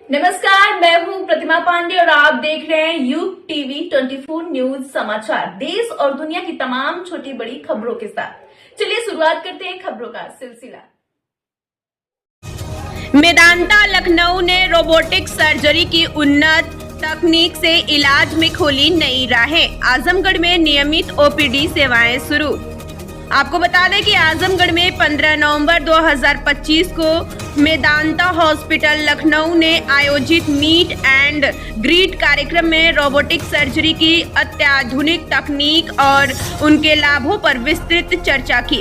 नमस्कार, मैं हूं प्रतिमा पांडे और आप देख रहे हैं युग टीवी 24 न्यूज समाचार। देश और दुनिया की तमाम छोटी बड़ी खबरों के साथ चलिए शुरुआत करते हैं खबरों का सिलसिला। मेदांता लखनऊ ने रोबोटिक सर्जरी की उन्नत तकनीक से इलाज में खोली नई राहें। आजमगढ़ में नियमित ओपीडी सेवाएं शुरू। आपको बता दें कि आजमगढ़ में 15 नवंबर 2025 को मेदांता हॉस्पिटल लखनऊ ने आयोजित मीट एंड ग्रीट कार्यक्रम में रोबोटिक सर्जरी की अत्याधुनिक तकनीक और उनके लाभों पर विस्तृत चर्चा की।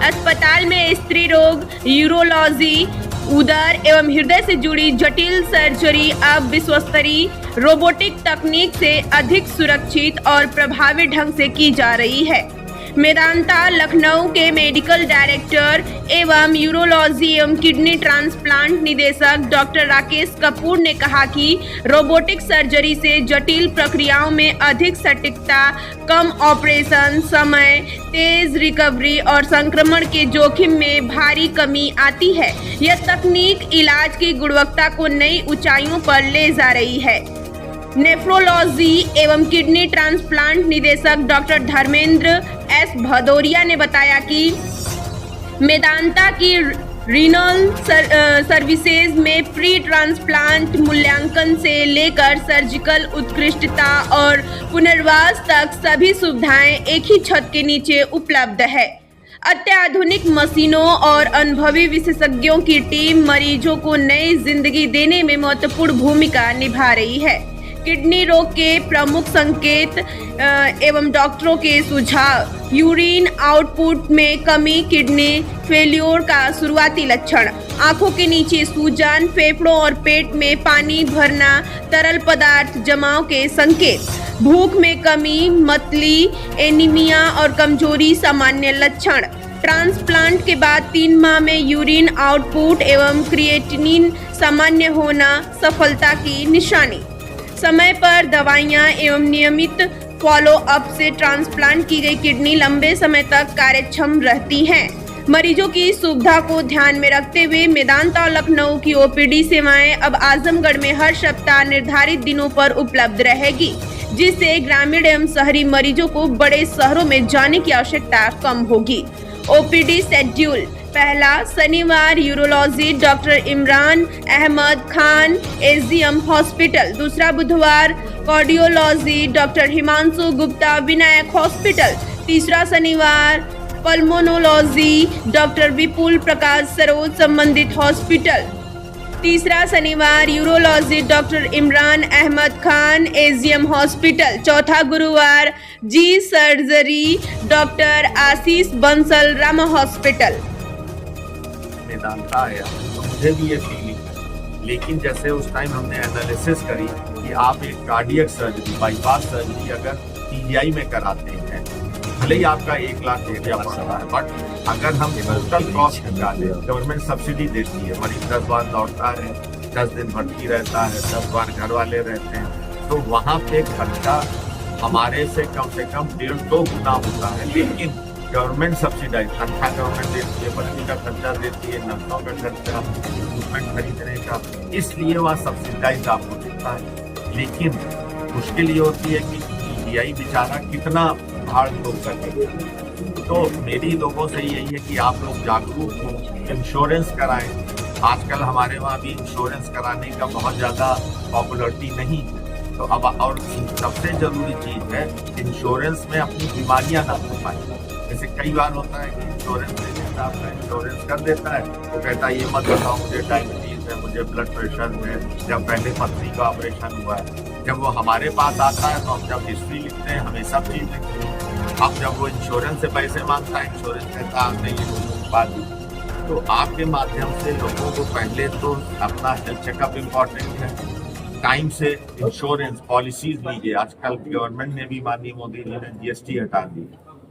अस्पताल में स्त्री रोग, यूरोलॉजी, उदर एवं हृदय से जुड़ी जटिल सर्जरी अब विश्वस्तरीय रोबोटिक तकनीक से अधिक सुरक्षित और प्रभावी ढंग से की जा रही है। मेदांता लखनऊ के मेडिकल डायरेक्टर एवं यूरोलॉजी एवं किडनी ट्रांसप्लांट निदेशक डॉक्टर राकेश कपूर ने कहा कि रोबोटिक सर्जरी से जटिल प्रक्रियाओं में अधिक सटीकता, कम ऑपरेशन समय, तेज रिकवरी और संक्रमण के जोखिम में भारी कमी आती है। यह तकनीक इलाज की गुणवत्ता को नई ऊंचाइयों पर ले जा रही है। नेफ्रोलॉजी एवं किडनी ट्रांसप्लांट निदेशक डॉक्टर धर्मेंद्र एस भदौरिया ने बताया कि मेदांता की रीनल सर्विसेज में प्री ट्रांसप्लांट मूल्यांकन से लेकर सर्जिकल उत्कृष्टता और पुनर्वास तक सभी सुविधाएं एक ही छत के नीचे उपलब्ध है। अत्याधुनिक मशीनों और अनुभवी विशेषज्ञों की टीम मरीजों को नई जिंदगी देने में महत्वपूर्ण भूमिका निभा रही है। किडनी रोग के प्रमुख संकेत एवं डॉक्टरों के सुझाव: यूरिन आउटपुट में कमी, किडनी फेल्योर का शुरुआती लक्षण, आंखों के नीचे सूजन, फेफड़ों और पेट में पानी भरना, तरल पदार्थ जमाव के संकेत, भूख में कमी, मतली, एनीमिया और कमजोरी सामान्य लक्षण। ट्रांसप्लांट के बाद 3 माह में यूरिन आउटपुट एवं क्रिएटिनिन सामान्य होना सफलता की निशानी। समय पर दवाइयां एवं नियमित फॉलो अप से ट्रांसप्लांट की गई किडनी लंबे समय तक कार्यक्षम रहती हैं। मरीजों की सुविधा को ध्यान में रखते हुए मेदांता लखनऊ की ओपीडी सेवाएं अब आजमगढ़ में हर सप्ताह निर्धारित दिनों पर उपलब्ध रहेगी, जिससे ग्रामीण एवं शहरी मरीजों को बड़े शहरों में जाने की आवश्यकता कम होगी। ओपीडी शेड्यूल: पहला शनिवार urology doctor Imran Ahmed Khan SDM hospital. दूसरा बुधवार cardiology doctor Himanshu Gupta Vinayak hospital. तीसरा शनिवार पल्मोनोलॉजी डॉक्टर विपुल प्रकाश सरोज संबंधित हॉस्पिटल। तीसरा शनिवार urology doctor Imran Ahmed Khan SDM hospital. चौथा गुरुवार G surgery doctor Ashish Bansal Rama hospital. Medanta आया तो मुझे भी ये फीलिंग, लेकिन जैसे उस टाइम हमने एनालिसिस करी कि आप एक कार्डियक सर्जरी, बाईपास सर्जरी अगर पीजीआई में कराते हैं, भले ही आपका 1 लाख रुपया पड़ रहा है, बट अगर हम टोटल कॉस्ट निकालें, गवर्नमेंट सब्सिडी देती है, मरीज 10 बार दौड़ता है, 10 दिन भर्ती रहता है, 10 बार घर वाले रहते हैं, तो वहाँ पे खर्चा हमारे से कम 1.5-2 गुना होता है। लेकिन गवर्नमेंट सब्सिडाइज, तनख्वाह गवर्नमेंट देती है, बच्ची का खर्चा देती है, नर्सों का खर्चा, इक्विपमेंट खरीदने का, इसलिए वह सब्सिडाइज आपको देता है। लेकिन मुश्किल ये होती है कि पीजीआई बेचारा कितना भाड़ ढोक सके। तो मेरी लोगों से यही है कि आप लोग जागरूक हो, इंश्योरेंस कराएं। आजकल हमारे वहाँ भी इंश्योरेंस कराने का बहुत ज़्यादा पॉपुलरिटी नहीं, तो अब और सबसे जरूरी चीज़ है इंश्योरेंस में अपनी बीमारियाँ ना हो पाए। जैसे कई बार होता है कि इंश्योरेंस ले लेता है, अपना इंश्योरेंस कर देता है, वो कहता है ये मत बताओ मुझे डायबिटीज है, मुझे ब्लड प्रेशर है, जब पहले पथरी का ऑपरेशन हुआ है। जब वो हमारे पास आता है तो हम जब हिस्ट्री लिखते हैं, हमें सब चीज़ लिखते हैं। अब जब वो इंश्योरेंस से पैसे मांगता है, इंश्योरेंस कहता है नहीं ये बात। तो आपके माध्यम से लोगों को पहले तो अपना हेल्थ चेकअप इम्पॉर्टेंट है, टाइम से इंश्योरेंस पॉलिसीज लीजिए। आजकल गवर्नमेंट ने भी, माननीय मोदी जी ने जीएसटी हटा दी,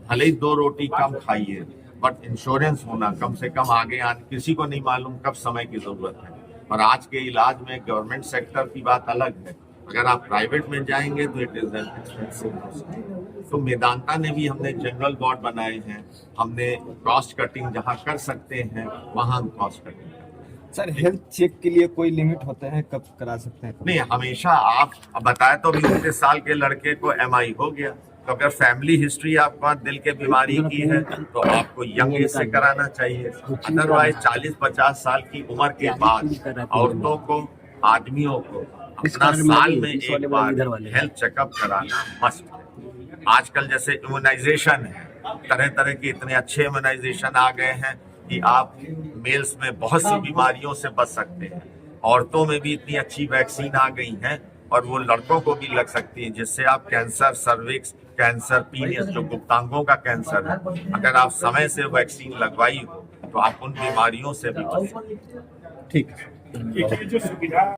भले ही 2 रोटी कम खाइए, बट इंश्योरेंस होना कम से कम आगे किसी को नहीं मालूम कब समय की जरूरत है। और आज के इलाज में गवर्नमेंट सेक्टर की बात अलग है, अगर आप प्राइवेट में जाएंगे तो इट इज एक्सपेंसिव। तो मेदांता ने भी, हमने जनरल वार्ड बनाए हैं, हमने कॉस्ट कटिंग जहाँ कर सकते हैं वहाँ हम cost cutting. Sir health check के लिए कोई लिमिट होते हैं, कब करा सकते हैं? नहीं, हमेशा आप बताए तो 29 साल के लड़के को MI हो गया, तो अगर फैमिली हिस्ट्री आपका दिल के बीमारी की है तो आपको यंग एज से कराना चाहिए। अदरवाइज 40-50 साल की उम्र के बाद औरतों को, आदमियों को अपना साल में एक बार हेल्थ चेकअप कराना मस्ट है। आजकल जैसे इम्यूनाइजेशन है, तरह तरह के इतने अच्छे इम्यूनाइजेशन आ गए हैं कि आप मेल्स में बहुत सी बीमारियों से बच सकते हैं। औरतों में भी इतनी अच्छी वैक्सीन आ गई हैं और वो लड़कों को भी लग सकती है, जिससे आप कैंसर, सर्विक्स कैंसर, पीनियस जो गुप्तांगों का कैंसर है, अगर आप समय से वैक्सीन लगवाई हो तो आप उन बीमारियों से भी बच सकते हैं। ठीक है। ये जो सुविधा